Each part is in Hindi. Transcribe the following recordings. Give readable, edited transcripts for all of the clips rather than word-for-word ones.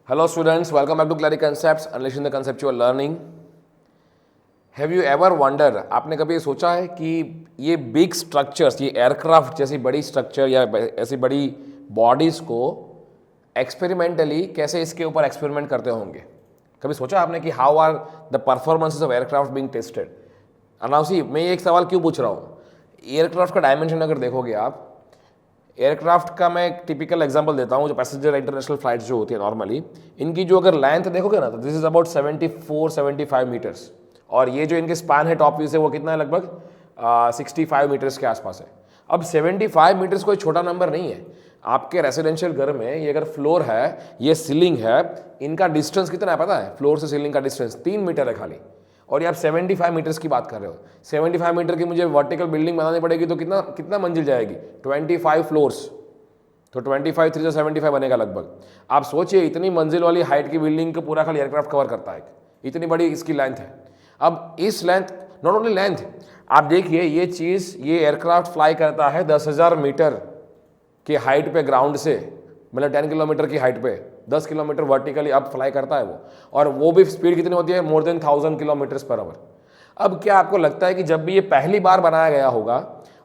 Hello students, welcome back to Clarity Concepts, Unleashing the Conceptual Learning. Have you ever wondered, आपने कभी ये सोचा है कि ये बिग स्ट्रक्चर्स, ये एयरक्राफ्ट जैसी बड़ी स्ट्रक्चर या ऐसी बड़ी बॉडीज़ को एक्सपेरिमेंटली कैसे इसके ऊपर एक्सपेरिमेंट करते होंगे? कभी सोचा आपने कि how are the performances of aircraft being tested? अनाउसी मैं ये एक सवाल क्यों पूछ रहा हूँ? एयरक्राफ्ट का डायमेंशन अगर देखोगे आप, एयरक्राफ्ट का मैं एक टिपिकल एग्जांपल देता हूँ, जो पैसेंजर इंटरनेशनल फ्लाइट्स जो होती है नॉर्मली, इनकी जो अगर लेंथ देखोगे ना तो दिस इज अबाउट 74-75 मीटर्स, और ये जो इनके स्पैन है टॉप व्यू से वो कितना है, लगभग 65 मीटर्स के आसपास है। अब 75 मीटर्स कोई छोटा नंबर नहीं है। आपके रेसिडेंशियल घर में ये अगर फ्लोर है, ये सीलिंग है, इनका डिस्टेंस कितना है पता है? फ्लोर से सीलिंग का डिस्टेंस 3 मीटर है खाली, और ये आप 75 मीटर्स की बात कर रहे हो। 75 मीटर की मुझे वर्टिकल बिल्डिंग बनानी पड़ेगी तो कितना कितना मंजिल जाएगी? 25 फ्लोर्स, तो 25 3 75 बनेगा लगभग। आप सोचिए, इतनी मंजिल वाली हाइट की बिल्डिंग को पूरा खाली एयरक्राफ्ट कवर करता है, इतनी बड़ी इसकी लेंथ है। अब इस लेंथ, नॉट ओनली लेंथ, आप देखिए ये चीज़, ये एयरक्राफ्ट फ्लाई करता है 10,000 मीटर की हाइट पे ग्राउंड से, मतलब 10 किलोमीटर की हाइट पे 10 किलोमीटर वर्टिकली अप फ्लाई करता है वो, और वो भी स्पीड कितनी होती है? More than 1000 kilometres per hour. अब क्या आपको लगता है कि जब भी ये पहली बार बनाया गया होगा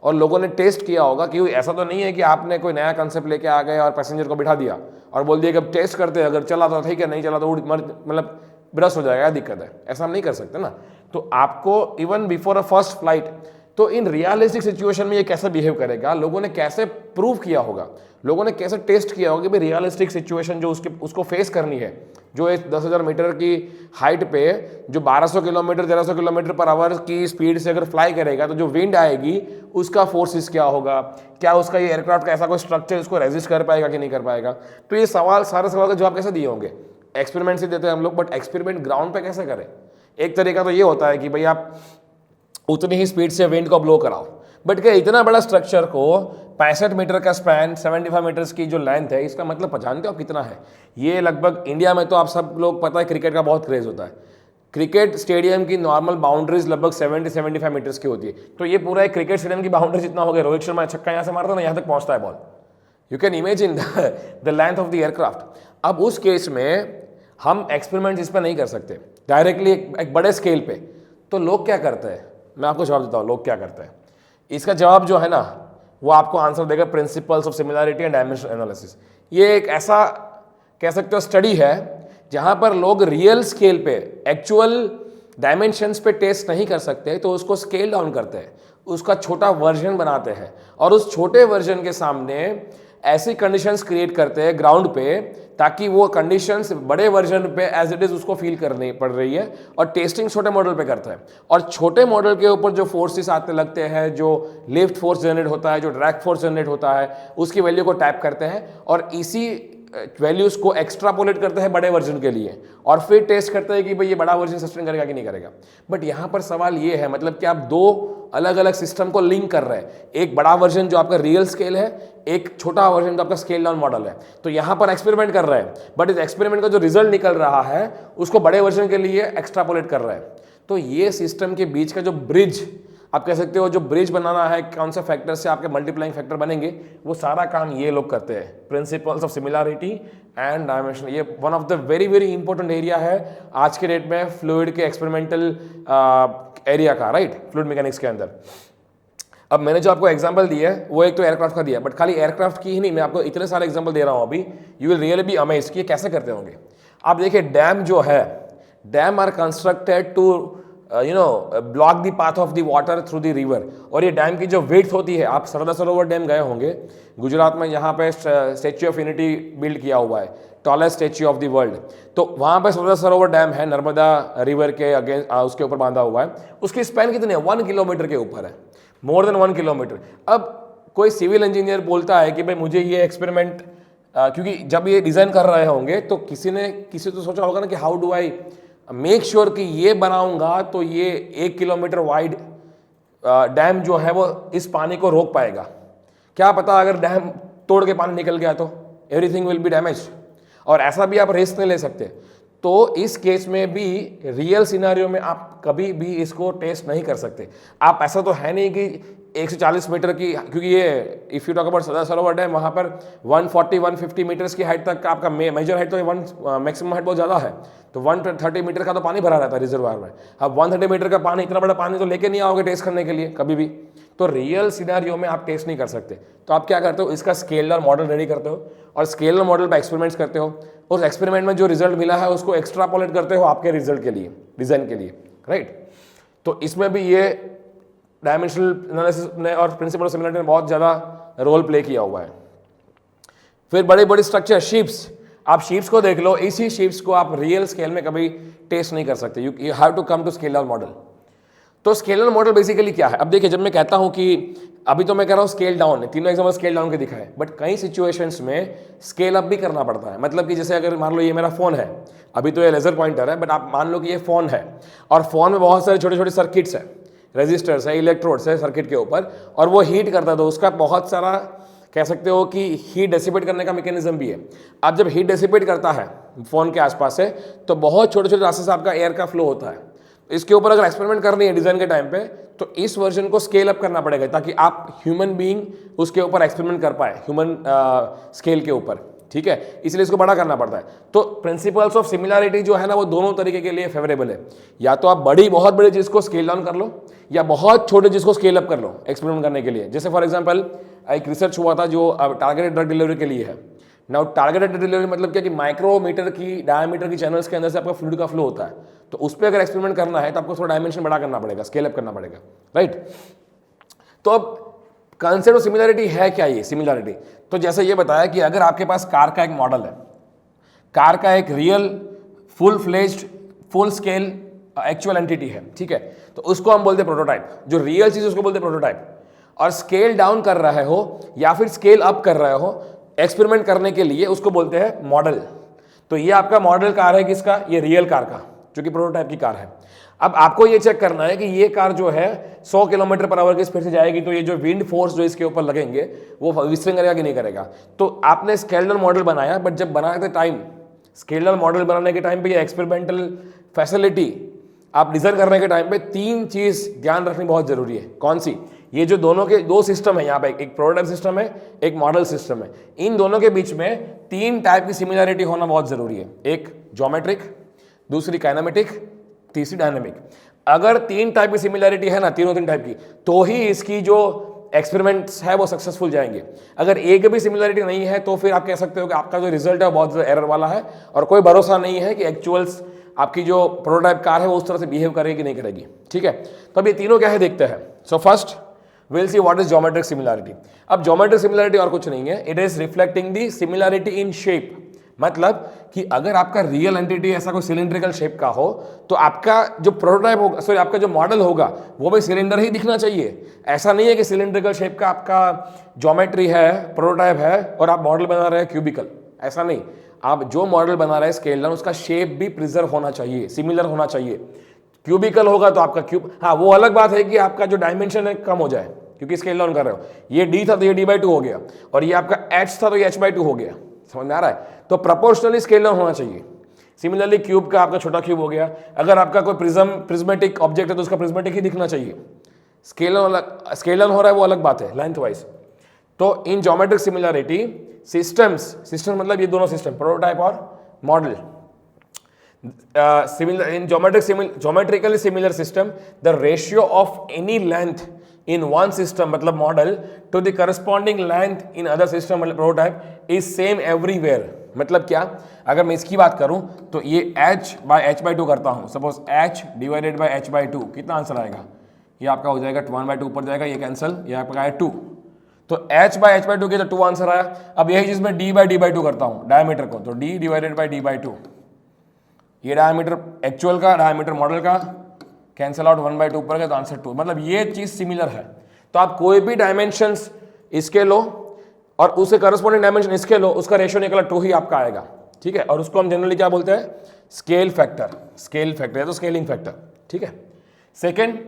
और लोगों ने टेस्ट किया होगा, कि ऐसा तो नहीं है कि आपने कोई नया कंसेप्ट लेके आ गए और पैसेंजर को बिठा दिया और बोल दिया कि अब टेस्ट करते हैं, अगर चला तो ठीक है, नहीं चला तो मतलब ब्रश हो जाएगा, दिक्कत है। ऐसा हम नहीं कर सकते ना। तो आपको even before a first flight, तो इन रियलिस्टिक सिचुएशन में ये कैसे बिहेव करेगा, लोगों ने कैसे प्रूव किया होगा, लोगों ने कैसे टेस्ट किया होगा कि भाई रियलिस्टिक सिचुएशन जो उसको फेस करनी है, जो 10,000 मीटर की हाइट पे जो 1200 किलोमीटर 1300 किलोमीटर पर आवर की स्पीड से अगर फ्लाई करेगा, तो जो विंड आएगी उसका फोर्सेस क्या होगा, क्या उसका ये एयरक्राफ्ट का ऐसा कोई स्ट्रक्चर इसको रेजिस्ट कर पाएगा कि नहीं कर पाएगा। तो ये सारे सवाल का जवाब कैसे दिए होंगे? एक्सपेरिमेंट से देते हैं हम लोग, बट एक्सपेरिमेंट ग्राउंड पे कैसे करें? एक तरीका तो ये होता है कि भाई आप उतनी ही स्पीड से विंड को ब्लो कराओ, बट क्या इतना बड़ा स्ट्रक्चर को 65 मीटर का स्पैन, 75 मीटर्स की जो लेंथ है, इसका मतलब जानते हो कितना है? ये लगभग इंडिया में तो आप सब लोग पता है क्रिकेट का बहुत क्रेज होता है। क्रिकेट स्टेडियम की नॉर्मल बाउंड्रीज लगभग 70-75 मीटर्स की होती है। तो ये पूरा एक क्रिकेट स्टेडियम की बाउंड्री जितना हो गया। रोहित शर्मा छक्का यहाँ से मारता है ना, यहाँ तक पहुँचता है ball. You can imagine the length of the aircraft. अब उस केस में हम एक्सपेरिमेंट इस पर नहीं कर सकते डायरेक्टली एक बड़े स्केल पे। तो लोग क्या करते हैं, मैं आपको जवाब देता हूँ लोग क्या करते हैं। इसका जवाब जो है ना, वो आपको आंसर देगा principles of similarity and dimension analysis. ये एक ऐसा कह सकते हो स्टडी है जहां पर लोग रियल स्केल पे एक्चुअल डायमेंशंस पे टेस्ट नहीं कर सकते, तो उसको स्केल डाउन करते हैं, उसका छोटा वर्जन बनाते हैं, और उस छोटे वर्जन के सामने ऐसी कंडीशंस क्रिएट करते हैं ग्राउंड पे, ताकि वो कंडीशंस बड़े वर्जन पे एज इट इज उसको फील करनी पड़ रही है, और टेस्टिंग छोटे मॉडल पे करता है। और छोटे मॉडल के ऊपर जो फोर्सेस आते लगते हैं, जो लिफ्ट फोर्स जनरेट होता है, जो ड्रैग फोर्स जनरेट होता है, उसकी वैल्यू को टैप करते हैं, और इसी वैल्यूज को एक्स्ट्रापोलेट करते हैं बड़े वर्जन के लिए, और फिर टेस्ट करते हैं कि भाई ये बड़ा वर्जन सस्टेन करेगा कि नहीं करेगा। बट यहाँ पर सवाल ये है, मतलब कि आप दो अलग अलग सिस्टम को लिंक कर रहे हैं। एक बड़ा वर्जन जो आपका रियल स्केल है, एक छोटा वर्जन जो आपका स्केल डाउन मॉडल है। तो यहाँ पर एक्सपेरिमेंट कर रहे हैं, बट इस एक्सपेरिमेंट का जो रिजल्ट निकल रहा है उसको बड़े वर्जन के लिए एक्स्ट्रापोलेट कर रहे हैं। तो ये सिस्टम के बीच का जो ब्रिज आप कह सकते हो, जो ब्रिज बनाना है, कौन से फैक्टर से आपके मल्टीप्लाइंग फैक्टर बनेंगे, वो सारा काम ये लोग करते हैं। Principles of similarity and dimension, ये one of the very very important area है आज के डेट में फ्लूइड के एक्सपेरिमेंटल एरिया का, राइट, फ्लूइड मैकेनिक्स के अंदर। अब मैंने जो आपको एग्जांपल दिया है वो एक तो एयरक्राफ्ट का दिया, बट खाली एयरक्राफ्ट की ही नहीं, मैं आपको इतने सारे एग्जांपल दे रहा हूँ अभी। You will really be amazed कि ये कैसे करते होंगे। आप देखिए, डैम जो है, dam are constructed to block the path of the water through the river. और ये डैम की जो विड्थ होती है, आप सरदार सरोवर डैम गए होंगे गुजरात में, यहाँ पे स्टैच्यू ऑफ यूनिटी बिल्ड किया हुआ है, tallest statue of the world. तो वहाँ पे सरदार सरोवर डैम है, नर्मदा रिवर के अगेंस्ट उसके ऊपर बांधा हुआ है। उसकी स्पैन कितनी है? 1 किलोमीटर के ऊपर है, मोर देन 1 किलोमीटर। अब कोई सिविल इंजीनियर बोलता है कि भाई मुझे ये एक्सपेरिमेंट, क्योंकि जब ये डिज़ाइन कर रहे होंगे तो किसी तो सोचा होगा ना कि how do I make sure कि ये बनाऊंगा तो ये 1 किलोमीटर वाइड डैम जो है वो इस पानी को रोक पाएगा। क्या पता अगर डैम तोड़ के पानी निकल गया तो एवरीथिंग विल बी डैमेज, और ऐसा भी आप रिस्क नहीं ले सकते। तो इस केस में भी रियल सिनेरियो में आप कभी भी इसको टेस्ट नहीं कर सकते। आप ऐसा तो है नहीं कि 140 मीटर की, क्योंकि ये if you talk about Sardar Sarovar dam, वहाँ पर 140-150 मीटर्स की हाइट तक का आपका मेजर हाइट, तो मैक्सिमम हाइट बहुत ज़्यादा है, तो 130 मीटर का तो पानी भरा रहता है रिजर्वायर में। अब 130 मीटर का पानी, इतना बड़ा पानी तो लेके नहीं आओगे टेस्ट करने के लिए कभी भी, तो रियल सिनेरियो में आप टेस्ट नहीं कर सकते। तो आप क्या करते हो, इसका स्केलर मॉडल रेडी करते हो और स्केलर मॉडल पर एक्सपेरिमेंट्स करते हो। उस एक्सपेरिमेंट में जो रिजल्ट मिला है उसको एक्स्ट्रापोलेट करते हो आपके रिजल्ट के लिए, डिज़ाइन के लिए, राइट। तो इसमें भी ये डायमेंशनल एनालिसिस ने और प्रिंसिपल ऑफ सिमिलरिटी ने बहुत ज़्यादा रोल प्ले किया हुआ है। फिर बड़ी बड़ी स्ट्रक्चर, शिप्स, आप शिप्स को देख लो, इसी शिप्स को आप रियल स्केल में कभी टेस्ट नहीं कर सकते। You have to come to scale model. तो स्केलर मॉडल बेसिकली क्या है? अब देखिए, जब मैं कहता हूं कि अभी तो मैं कह रहा हूं स्केल डाउन है, तीनों एग्जाम्पल स्केल डाउन के दिखा है, बट कई सिचुएशंस में स्केल अप भी करना पड़ता है। मतलब कि जैसे अगर मान लो ये मेरा फोन है, अभी तो ये लेजर पॉइंटर है, बट आप मान लो कि ये फोन है और फोन में बहुत सारे छोटे छोटे सर्किट्स है, रेजिस्टर्स है, इलेक्ट्रोड्स है सर्किट के ऊपर, और वो हीट करता है, तो उसका बहुत सारा कह सकते हो कि हीट डेसिपेट करने का मैकेनिज्म भी है। अब जब हीट डेसिपेट करता है फोन के आसपास से, तो बहुत छोटे छोटे रास्ते से आपका एयर का फ्लो होता है। इसके ऊपर अगर एक्सपेरिमेंट करनी है डिजाइन के टाइम पे, तो इस वर्जन को स्केल अप करना पड़ेगा ताकि आप ह्यूमन बीइंग उसके ऊपर एक्सपेरिमेंट कर पाए, ह्यूमन स्केल के ऊपर, ठीक है, इसलिए इसको बड़ा करना पड़ता है। तो प्रिंसिपल्स ऑफ सिमिलैरिटी जो है ना, वो दोनों तरीके के लिए फेवरेबल है। या तो आप बहुत बड़ी चीज को स्केल डाउन कर लो, या बहुत छोटे चीज को स्केल अप कर लो एक्सपेरिमेंट करने के लिए। जैसे फॉर एग्जांपल एक रिसर्च हुआ था जो टारगेटेड ड्रग डिलीवरी के लिए है। नाउ टारगेटेड ड्रग डिलीवरी मतलब क्या कि माइक्रोमीटर की डायमीटर की चैनल्स के अंदर से आपका फ्लूइड का फ्लो होता है, तो उस पर अगर एक्सपेरिमेंट करना है तो आपको थोड़ा डायमेंशन बड़ा करना पड़ेगा, स्केल अप करना पड़ेगा, राइट। तो अब कॉन्सेप्ट ऑफ सिमिलरिटी है क्या? ये सिमिलरिटी तो जैसे ये बताया कि अगर आपके पास कार का एक मॉडल है, कार का एक real full fledged full scale actual entity है, ठीक है, तो उसको हम बोलते हैं प्रोटोटाइप। जो रियल चीज उसको बोलते हैं प्रोटोटाइप। और स्केल डाउन कर रहे हो या फिर स्केल अप कर रहे हो एक्सपेरिमेंट करने के लिए, उसको बोलते हैं मॉडल। तो ये आपका मॉडल कार है किसका? ये रियल कार का, जो कि प्रोटोटाइप की कार है। अब आपको ये चेक करना है कि ये कार जो है 100 किलोमीटर पर आवर की स्पीड से जाएगी, तो ये जो विंड फोर्स जो इसके ऊपर लगेंगे वो विस्टिंग करेगा कि नहीं करेगा। तो आपने स्केलर मॉडल बनाया, बट जब बनाते टाइम, स्केलर मॉडल बनाने के टाइम पे ये एक्सपेरिमेंटल फैसिलिटी आप डिजाइन करने के टाइम पे 3 चीज ध्यान रखनी बहुत जरूरी है। कौन सी? ये जो दोनों के 2 सिस्टम है यहाँ पे, एक प्रोटोटाइप सिस्टम है, एक मॉडल सिस्टम है। इन दोनों के बीच में 3 टाइप की सिमिलरिटी होना बहुत जरूरी है। एक ज्योमेट्रिक, दूसरी काइनेमेटिक, तीसरी डायनेमिक। अगर 3 टाइप की सिमिलरिटी है ना, तीनों 3 टाइप की, तो ही इसकी जो एक्सपेरिमेंट्स है वो सक्सेसफुल जाएंगे। अगर एक भी सिमिलरिटी नहीं है तो फिर आप कह सकते हो कि आपका जो रिजल्ट है बहुत ज़्यादा एरर वाला है, और कोई भरोसा नहीं है कि एक्चुअल्स आपकी जो प्रोटोटाइप कार है वो उस तरह से बिहेव करेगी कि नहीं करेगी, ठीक है। तो अब ये तीनों क्या है देखते हैं। So first will see what is geometric similarity. अब ज्योमेट्रिक सिमिलरिटी और कुछ नहीं है, it is reflecting the similarity in shape. मतलब कि अगर आपका रियल एंटिटी ऐसा कोई सिलिंड्रिकल शेप का हो, तो आपका जो प्रोटोटाइप होगा, सॉरी आपका जो मॉडल होगा वो भी सिलेंडर ही दिखना चाहिए। ऐसा नहीं है कि सिलिंड्रिकल शेप का आपका ज्योमेट्री है, प्रोटोटाइप है, और आप मॉडल बना रहे हैं क्यूबिकल। ऐसा नहीं, आप जो मॉडल बना रहे हैं स्केल डाउन, उसका शेप भी प्रिजर्व होना चाहिए, सिमिलर होना चाहिए। क्यूबिकल होगा तो आपका क्यूब, हाँ वो अलग बात है कि आपका जो डायमेंशन है कम हो जाए, क्योंकि स्केल डाउन कर रहे हो। ये d था तो ये d/2 हो गया, और ये आपका h था तो ये h/2 हो गया। समझ में आ रहा है? तो प्रोपोर्शनली स्केल डाउन होना चाहिए। सिमिलरली क्यूब का आपका छोटा क्यूब हो गया। अगर आपका कोई प्रिज्मेटिक ऑब्जेक्ट है तो उसका प्रिज्मेटिक ही दिखना चाहिए। स्केल डाउन हो रहा है वो अलग बात है, लेंथ वाइज। तो इन ज्योमेट्रिक सिमिलरिटी सिस्टम मतलब ये दोनों सिस्टम, प्रोटोटाइप और model, in geometrically similar system, the ratio of any length in one system मतलब model to the corresponding length in other system मतलब prototype is same everywhere। मतलब क्या? अगर मैं इसकी बात करूं तो ये h/h/2 करता हूं, suppose h divided by h/2, कितना आंसर आएगा? ये आपका हो जाएगा 1/2 ऊपर जाएगा, ये कैंसिल, ये आपका आया 2। तो h/h/2 के तो 2 आंसर आया। अब यही चीज मैं d/d/2 करता हूं डायमीटर को, तो d डिवाइडेड बाय d/2, ये डायमीटर एक्चुअल का, डायमीटर मॉडल का, कैंसिल आउट 1/2 ऊपर गया तो आंसर 2। मतलब ये चीज सिमिलर है। तो आप कोई भी डायमेंशंस इसके लो और उसके करस्पॉन्डिंग डायमेंशन इसके लो, उसका रेशियो निकला 2 ही आपका आएगा, ठीक है। और उसको हम जनरली क्या बोलते हैं? स्केल फैक्टर या तो स्केलिंग फैक्टर, ठीक है। Second,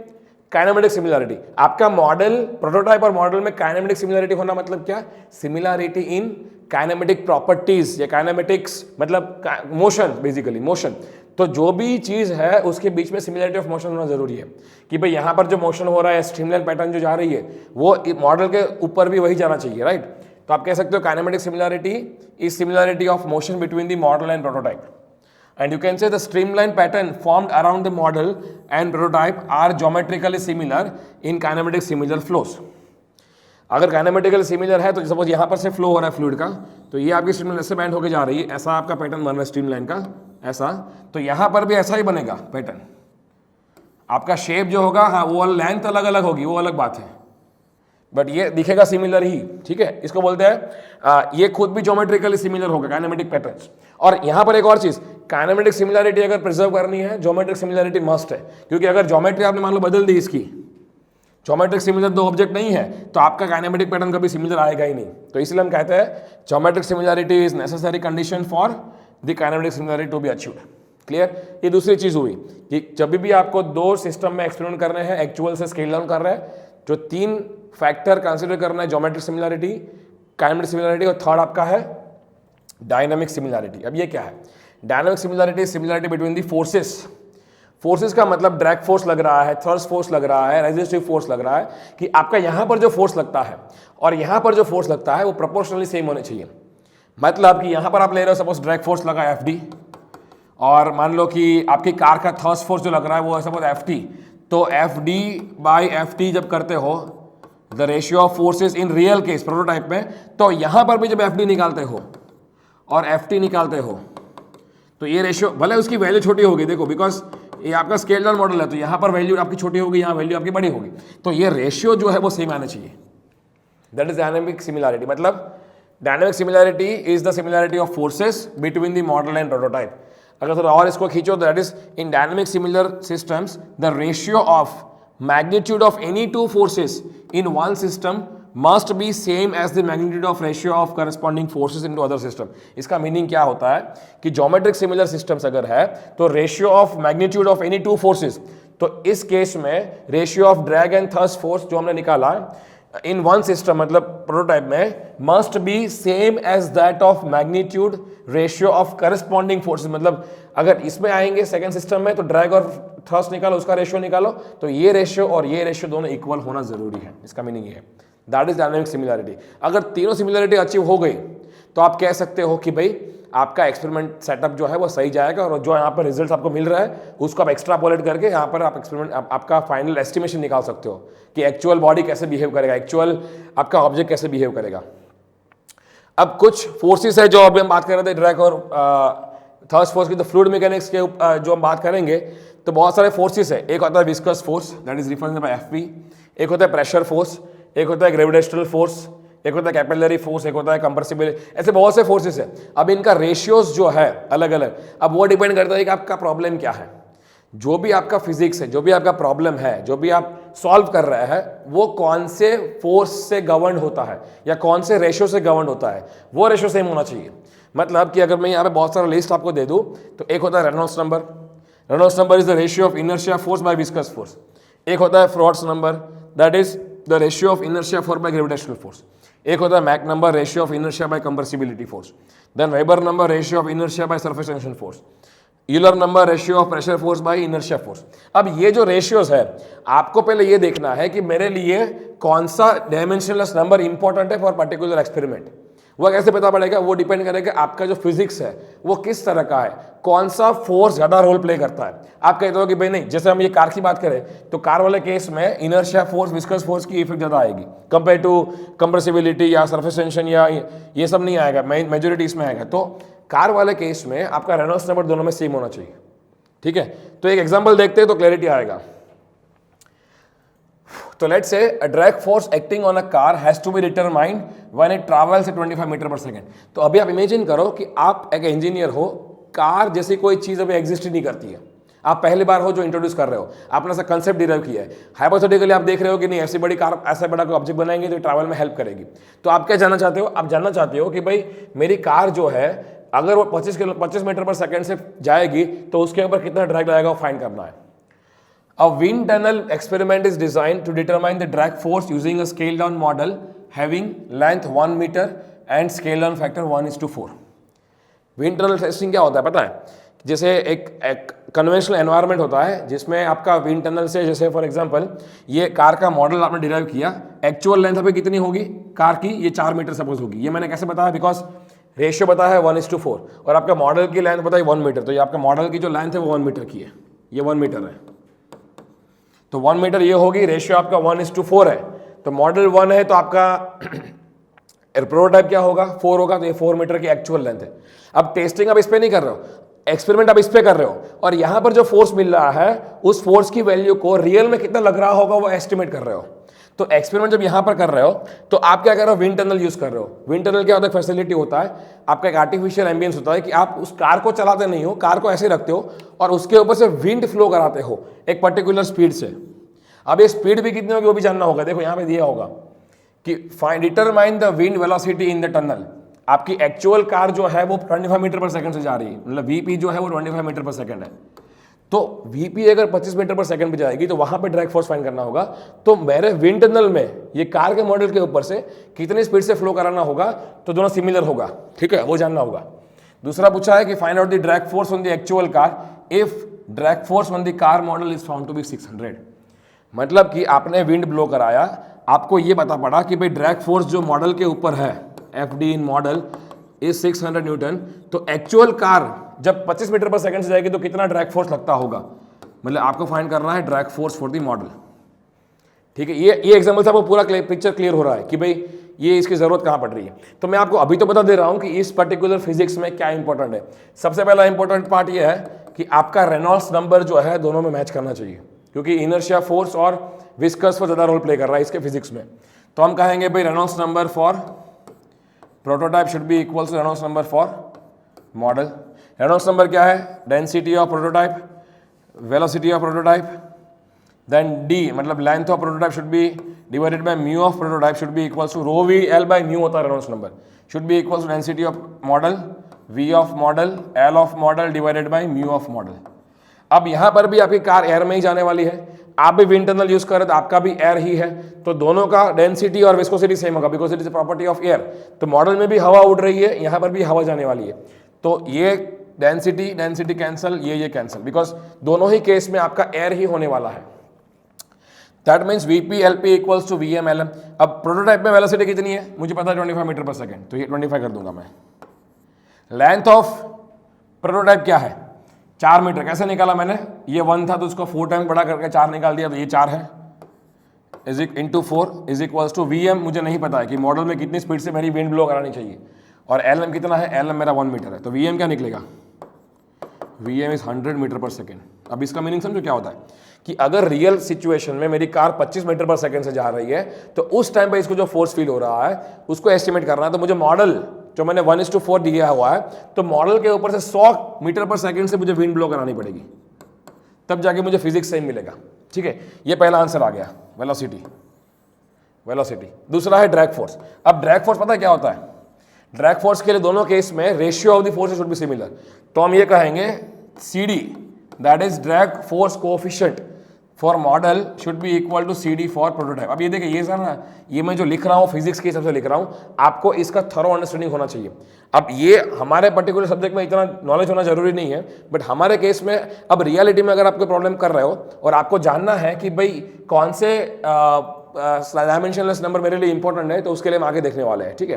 kinematic similarity. आपका मॉडल, प्रोटोटाइप और मॉडल में काइनेमेटिक सिमिलरिटी होना मतलब क्या? सिमिलरिटी इन काइनेमेटिक प्रॉपर्टीज या काइनेमेटिक्स मतलब मोशन, बेसिकली मोशन। तो जो भी चीज है उसके बीच में सिमिलरिटी ऑफ मोशन होना जरूरी है कि भाई यहाँ पर जो मोशन हो रहा है, स्ट्रीमलाइन पैटर्न जो जा रही है, वो मॉडल के ऊपर भी वही जाना चाहिए, राइट। तो आप कह सकते हो kinematic similarity is similarity of motion between the model and prototype, and you can say the streamline pattern formed around the model and prototype are geometrically similar in kinematic similar flows। अगर काइनेमेटिकली सिमिलर है तो सपोज यहाँ पर से फ्लो हो रहा है फ्लूइड का, तो ये आपकी स्ट्रीमलाइन ऐसे बैंड होकर जा रही है, ऐसा आपका पैटर्न बन रहा है स्ट्रीमलाइन का, ऐसा, तो यहाँ पर भी ऐसा ही बनेगा पैटर्न। आपका शेप जो होगा, हाँ वो लेंथ अलग अलग होगी, वो अलग बात है, बट ये दिखेगा सिमिलर ही, ठीक है। इसको बोलते हैं ये खुद भी ज्योमेट्रिकली सिमिलर होगा काइनेमेटिक पैटर्न्स। और यहाँ पर एक और चीज, काइनेमेटिक सिमिलरिटी अगर प्रिजर्व करनी है, ज्योमेट्रिक सिमिलरिटी मस्ट है, क्योंकि अगर ज्योमेट्री आपने मान लो बदल दी, इसकी ज्योमेट्रिक सिमिलर दो ऑब्जेक्ट नहीं है, तो आपका काइनेमेटिक पैटर्न कभी सिमिलर आएगा ही नहीं। तो इसलिए हम कहते हैं geometric similarity is necessary condition for the kinematic similarity to be achieved. Clear. ये दूसरी चीज हुई कि जब भी आपको दो सिस्टम में एक्सपेरिमेंट करने हैं, एक्चुअल से स्केल डाउन कर रहे हैं, जो तीन फैक्टर कंसिडर करना है, ज्योमेट्रिक सिमिलरिटी, काइनेमेटिक सिमिलरिटी, और थर्ड आपका है डायनामिक सिमिलरिटी। अब ये क्या है? Dynamic similarity, similarity between the forces. Forces का मतलब ड्रैग फोर्स लग रहा है, थ्रस्ट फोर्स लग रहा है, रेजिस्टिव फोर्स लग रहा है, कि आपका यहां पर जो फोर्स लगता है और यहां पर जो फोर्स लगता है वो प्रोपोर्शनली सेम होने चाहिए। मतलब कि यहां पर आप ले रहे हो सपोज ड्रैग फोर्स लगा Fd, और मान लो कि आपकी कार का थ्रस्ट फोर्स जो लग रहा है वो सपोज Ft, तो Fd बाई Ft जब करते हो the ratio of forces in real case prototype में, तो यहां पर भी जब Fd निकालते हो और Ft निकालते हो, तो ये रेशियो भले उसकी वैल्यू छोटी होगी, देखो बिकॉज ये आपका स्केल डाउन मॉडल है, तो यहाँ पर वैल्यू आपकी छोटी होगी, यहाँ वैल्यू आपकी बड़ी होगी, तो ये रेशियो जो है वो सेम आना चाहिए। That is dynamic similarity. मतलब dynamic similarity is the similarity of forces between the model and prototype. अगर थोड़ा और इसको खींचो, that is in dynamic similar systems the ratio of magnitude of any two forces in one system must be same as the magnitude of ratio of corresponding forces into other system। इसका मीनिंग क्या होता है कि ज्योमेट्रिक सिमिलर सिस्टम्स अगर है तो ratio of magnitude of any two forces, तो इस केस में ratio of drag and thrust force जो हमने निकाला इन वन सिस्टम मतलब प्रोटोटाइप में must be same as that of magnitude ratio of corresponding forces. मतलब अगर इसमें आएंगे सेकेंड सिस्टम में तो ड्रैग और थ्रस्ट निकालो, उसका रेशियो निकालो, तो ये रेशियो और ये रेशियो दोनों इक्वल होना जरूरी है। इसका मीनिंग ये है, दैट इज डायनामिक सिमिलरिटी। अगर तीनों सिमिलरिटी अचीव हो गई तो आप कह सकते हो कि भाई आपका एक्सपेरिमेंट सेटअप जो है वो सही जाएगा, और जो यहाँ पर रिजल्ट आपको मिल रहा है उसको आप एक्स्ट्रापोलेट करके यहाँ पर आप एक्सपेरिमेंट आपका फाइनल एस्टिमेशन निकाल सकते हो कि एक्चुअल बॉडी कैसे बिहेव करेगा, एक्चुअल आपका ऑब्जेक्ट कैसे बिहेव करेगा। अब कुछ फोर्सेस है जो अभी हम बात कर रहे थे ड्रैग और थर्स्ट फोर्स की, तो फ्लूइड मैकेनिक्स के जो हम बात करेंगे तो बहुत सारे फोर्सेस है। एक होता है viscous force, that is reference by Fp, एक होता है प्रेशर फोर्स, एक होता है ग्रेविटेशनल फोर्स, एक होता है कैपिलरी फोर्स, एक होता है कंप्रेसिबल, ऐसे बहुत से फोर्सेस है। अब इनका रेशियोज जो है अलग अलग, अब वो डिपेंड करता है कि आपका प्रॉब्लम क्या है। जो भी आपका फिजिक्स है, जो भी आपका प्रॉब्लम है, जो भी आप सॉल्व कर रहे हैं, वो कौन से फोर्स से गवर्न होता है या कौन से रेशियो से गवर्न होता है, वो रेशियो सेम होना चाहिए। मतलब कि अगर मैं यहाँ पे बहुत सारा लिस्ट आपको दे दूँ, तो एक होता है Reynolds number, Reynolds number is the ratio of inertia force by viscous force. एक होता है Froude's number, that is the ratio of inertia force by gravitational force. एक होता है Mach number, ratio of inertia by compressibility force. Then Weber number, ratio of inertia by surface tension force. Euler number, ratio of pressure force by inertia force. अब ये जो रेशियोज है, आपको पहले ये देखना है कि मेरे लिए कौन सा डायमेंशनलेस नंबर इंपॉर्टेंट है फॉर पर्टिकुलर एक्सपेरिमेंट। वो कैसे पता पड़ेगा? वो डिपेंड करेगा आपका जो फिजिक्स है वो किस तरह का है, कौन सा फोर्स ज्यादा रोल प्ले करता है। आप कहते हो कि भाई नहीं, जैसे हम ये कार की बात करें तो कार वाले केस में इनर्शिया फोर्स, विस्कस फोर्स की इफेक्ट ज्यादा आएगी कंपेयर टू कंप्रेसिबिलिटी या सरफेस टेंशन, या ये सब नहीं आएगा, मेजोरिटी इसमें आएगा। तो कार वाले केस में आपका रेनॉल्ड्स नंबर दोनों में सेम होना चाहिए, ठीक है। तो एक एग्जाम्पल देखते हैं तो क्लैरिटी आएगा। तो let's say a drag force acting on a car has to be determined when it travels at 25 metre पर सेकेंड। तो अभी आप इमेजिन करो कि आप एक इंजीनियर हो, कार जैसी कोई चीज अभी एग्जिस्ट ही नहीं करती है, आप पहली बार हो जो इंट्रोड्यूस कर रहे हो, आपने ऐसा कंसेप्ट डिराइव किया है। हाइपोथेटिकली आप देख रहे हो कि नहीं ऐसी बड़ी कार, ऐसा बड़ा कोई ऑब्जेक्ट बनाएंगे तो ट्रैवल में हेल्प करेगी। तो आप क्या जानना चाहते हो? आप जानना चाहते हो कि भाई मेरी कार जो है अगर वो 25 मीटर पर सेकेंड से जाएगी तो उसके ऊपर कितना ड्रैग लगेगा वो फाइंड करना है। A wind tunnel experiment is designed to determine the drag force using a scaled down model having length 1 meter, and scale down factor 1:4। Wind tunnel testing क्या होता है पता है? जैसे एक कन्वेंशनल एनवायरनमेंट होता है जिसमें आपका विंड टनल से, जैसे फॉर एग्जांपल ये कार का मॉडल आपने डिराइव किया, एक्चुअल लेंथ अभी कितनी होगी कार की, ये 4 मीटर सपोज होगी। ये मैंने कैसे बताया? बिकॉज रेशियो बताया है 1:4 और आपका मॉडल की लेंथ बताई 1 मीटर, तो ये आपका मॉडल की जो लेंथ है वो 1 मीटर की है, ये 1 मीटर है, तो 1 मीटर ये होगी, रेशियो आपका 1:4 है, तो मॉडल 1 है तो आपका प्रोटोटाइप क्या होगा? 4 होगा, तो ये 4 मीटर की एक्चुअल लेंथ है। अब टेस्टिंग आप इस पे नहीं कर रहे हो, एक्सपेरिमेंट आप इस पे कर रहे हो, और यहां पर जो फोर्स मिल रहा है उस फोर्स की वैल्यू को रियल में कितना लग रहा होगा वो एस्टिमेट कर रहे हो। तो एक्सपेरिमेंट जब यहां पर कर रहे हो तो आप क्या कर रहे हो? विंड टनल यूज कर रहे हो। विंड टनल क्या होता है? फैसिलिटी होता है आपका, एक आर्टिफिशियल एम्बियंस होता है कि आप उस कार को चलाते नहीं हो, कार को ऐसे रखते हो और उसके ऊपर से विंड फ्लो कराते हो एक पर्टिकुलर स्पीड से। अब ये स्पीड भी कितनी होगी वो भी जानना होगा। देखो यहां पे दिया होगा कि find determine the wind velocity in the tunnel. आपकी एक्चुअल कार जो है वो 25 मीटर पर सेकंड से जा रही है, मतलब वीपी जो है वो 25 मीटर पर सेकंड है। तो वीपी अगर 25 मीटर पर सेकंड पे जाएगी तो वहां पे ड्रैग फोर्स फाइंड करना होगा। तो मेरे विंड टनल में ये कार के मॉडल के ऊपर से कितनी स्पीड से फ्लो कराना होगा, तो दोनों सिमिलर होगा, ठीक है, वो जानना होगा। दूसरा पूछा है कि find out the drag force on the actual car if drag force on the car model is found to be 600। मतलब कि आपने विंड ब्लो कराया, आपको ये पता पड़ा कि भाई ड्रैग फोर्स जो मॉडल के ऊपर है F D in model is 600 Newton, तो एक्चुअल कार जब 25 मीटर पर सेकंड से जाएगी तो कितना ड्रैग फोर्स लगता होगा, मतलब आपको फाइंड करना है drag force for the model, ठीक है। ये एग्जांपल से आपको पूरा पिक्चर क्लियर हो रहा है कि भाई ये इसकी जरूरत कहां पड़ रही है। तो मैं आपको अभी तो बता दे रहा हूं कि इस पर्टिकुलर फिजिक्स में क्या इंपॉर्टेंट है। सबसे पहला इंपॉर्टेंट पार्ट ये है कि आपका रेनॉल्ड्स नंबर जो है दोनों में मैच करना चाहिए, क्योंकि इनर्शिया फोर्स और विस्कस पर ज्यादा रोल प्ले कर रहा है इसके फिजिक्स में। तो हम कहेंगे भाई Reynolds number for prototype should be equal to Reynolds number for model. Reynolds number क्या है? Density of prototype, velocity of prototype, then D मतलब length of prototype should be divided by mu of prototype should be equal to rho V L by mu होता है Reynolds number, should be equal to density of model, V of model, L of model divided by mu of model. अब यहां पर भी आपकी कार एयर में ही जाने वाली है, आप भी विंड टनल यूज कर रहे तो आपका भी एयर ही है, तो दोनों का डेंसिटी और विस्कोसिटी सेम होगा because it is property of air. तो मॉडल में भी हवा उड़ रही है, यहां पर भी हवा जाने वाली है, तो ये डेंसिटी कैंसल, ये कैंसल, बिकॉज दोनों ही केस में आपका एयर ही होने वाला है। That means VP LP equals to VM LM. अब प्रोटोटाइप में वेलोसिटी कितनी है मुझे पता है 25 मीटर पर सेकंड, तो ये 25 कर दूंगा मैं। लेंथ ऑफ प्रोटोटाइप क्या है? 4 मीटर। कैसे निकाला मैंने? ये 1 था तो उसको 4 टाइम्स बड़ा करके 4 निकाल दिया, तो ये 4 है, is into 4 is equals to VM. मुझे नहीं पता है कि मॉडल में कितनी स्पीड से मेरी विंड ब्लो करानी चाहिए, और एलएम कितना है? एलएम मेरा 1 मीटर है, तो वीएम क्या निकलेगा? वीएम इज 100 मीटर पर सेकेंड। अब इसका मीनिंग समझो क्या होता है कि अगर रियल सिचुएशन में मेरी कार 25 मीटर पर सेकेंड से जा रही है तो उस टाइम पे इसको जो फोर्स फील हो रहा है उसको एस्टिमेट करना है। तो मुझे मॉडल जो मैंने 1:4 दिया हुआ है, तो मॉडल के ऊपर से 100 मीटर पर सेकेंड से मुझे विंड ब्लो करानी पड़ेगी, तब जाके मुझे फिजिक्स सेम मिलेगा, ठीक है। ये पहला आंसर आ गया, वेलोसिटी। दूसरा है ड्रैग फोर्स। अब ड्रैग फोर्स पता है क्या होता है? ड्रैग फोर्स के लिए दोनों केस में ratio of the forces should be similar. तो हम ये कहेंगे CD that is drag force coefficient for model should be equal to CD for prototype. अब ये देखिए, ये सर ना, ये मैं जो लिख रहा हूँ फिजिक्स के हिसाब से लिख रहा हूँ, आपको इसका थरो अंडरस्टैंडिंग होना चाहिए। अब ये हमारे पर्टिकुलर सब्जेक्ट में इतना नॉलेज होना जरूरी नहीं है, बट हमारे केस में अब रियलिटी में अगर आपको प्रॉब्लम कर रहे हो और आपको जानना है कि भाई कौन से डायमेंशनलेस नंबर मेरे लिए इंपॉर्टेंट है, तो उसके लिए हम आगे देखने वाले हैं, ठीक है।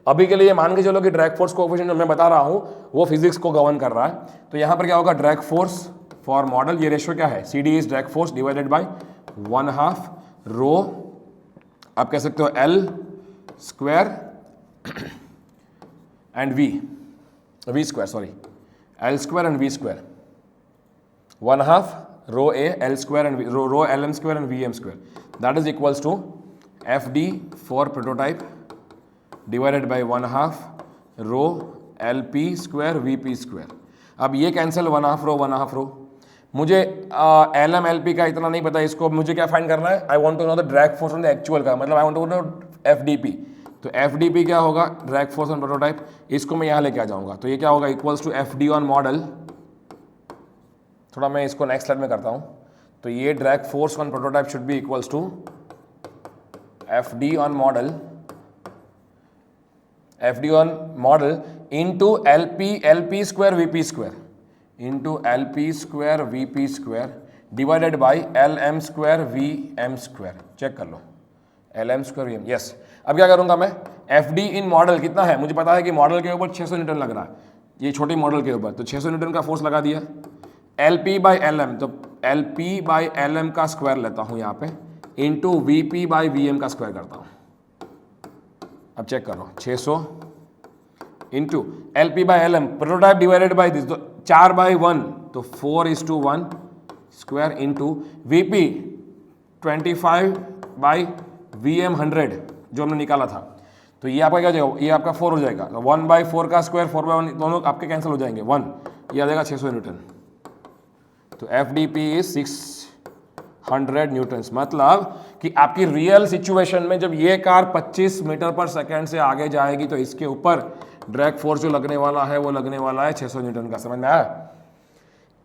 अभी के लिए मान के चलो कि ड्रैग फोर्स कोएफिशिएंट जो मैं बता रहा हूँ वो फिजिक्स को गवर्न कर रहा है। तो यहाँ पर क्या होगा? ड्रैग फोर्स फॉर मॉडल, ये रेशियो क्या है? CD is drag force divided by 1/2 rho, आप कह सकते हो L square and V square, sorry L square and V square, 1/2 rho A L square and rho LM square and VM square, that is equals to FD for prototype divided by 1/2 rho LP square VP square. अब ये कैंसिल 1/2 रो 1/2 रो। मुझे LM LP का इतना नहीं पता, इसको मुझे क्या फाइंड करना है? I want to know the drag force on the actual का, मतलब I want to know FDP। तो FDP क्या होगा? Drag force on prototype. इसको मैं यहाँ लेके आ जाऊंगा, तो ये क्या होगा? Equals to FD on model. थोड़ा मैं इसको नेक्स्ट स्लाइड में करता हूँ। तो ये drag force on prototype should be equals to FD on model FD on model into LP square VP square into LP square VP square divided by LM square VM square. Check कर लो, LM square VM. यस, अब क्या करूंगा मैं, FD इन मॉडल कितना है, मुझे पता है कि मॉडल के ऊपर 600 न्यूटन लग रहा है, ये छोटी मॉडल के ऊपर, तो 600 न्यूटन का फोर्स लगा दिया. LP बाई LM, तो LP बाई LM का स्क्वायर लेता हूं यहाँ पे, इंटू VP बाई VM का स्क्वायर करता हूं. अब चेक करो, 600 into LP by LM prototype divided by this, तो 4/1, तो 4:1 square into VP 25 by VM 100 जो हमने निकाला था. तो ये आपका क्या हो जाएगा, ये आपका 4 हो जाएगा. तो 1/4 का स्क्वायर 4/1 दोनों आपके कैंसिल हो जाएंगे, 1, ये आ जाएगा 600 न्यूटन. तो FDP इज 600 न्यूटन्स. मतलब कि आपकी रियल सिचुएशन में जब ये कार 25 मीटर पर सेकेंड से आगे जाएगी तो इसके ऊपर ड्रैग फोर्स जो लगने वाला है वो लगने वाला है 600 न्यूटन का. समझ में आया?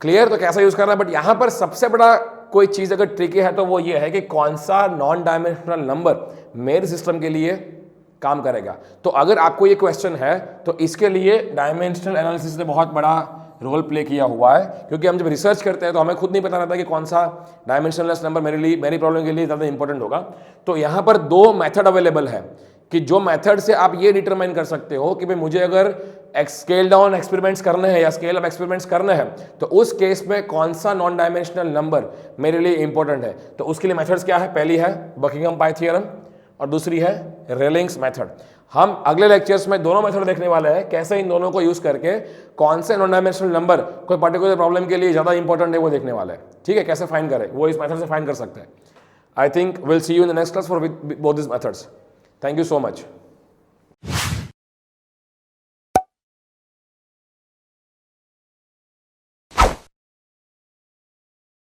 क्लियर? तो कैसा यूज करना है. बट यहां पर सबसे बड़ा कोई चीज अगर ट्रिकी है तो वो ये है कि कौन सा नॉन डायमेंशनल नंबर मेरे सिस्टम के लिए काम करेगा. तो अगर आपको ये क्वेश्चन है तो इसके लिए डायमेंशनल एनालिसिस ने बहुत बड़ा रोल प्ले किया हुआ है, क्योंकि हम जब रिसर्च करते हैं तो हमें खुद नहीं पता रहता कि कौन सा डायमेंशनलेस नंबर मेरी प्रॉब्लम के लिए ज़्यादा इंपॉर्टेंट होगा. तो यहाँ पर 2 मेथड अवेलेबल है कि जो मेथड से आप ये डिटरमाइन कर सकते हो कि भाई मुझे अगर स्केल डाउन एक्सपेरिमेंट्स करने हैं या स्केल अप एक्सपेरिमेंट्स करने हैं तो उस केस में कौन सा नॉन डायमेंशनल नंबर मेरे लिए इंपॉर्टेंट है. तो उसके लिए मेथड्स क्या है, पहली है बकिंघम पाई थ्योरम और दूसरी है रेलिंग्स मेथड. हम अगले लेक्चर्स में दोनों मेथड देखने वाले हैं, कैसे इन दोनों को यूज करके कौन से नॉन डायमेंशनल नंबर कोई पर्टिकुलर प्रॉब्लम के लिए ज्यादा इंपॉर्टेंट है वो देखने वाले हैं. ठीक है, कैसे फाइंड करें वो इस मेथड से फाइंड कर सकते हैं. I think will see you in the next class for both this methods. Thank you so much.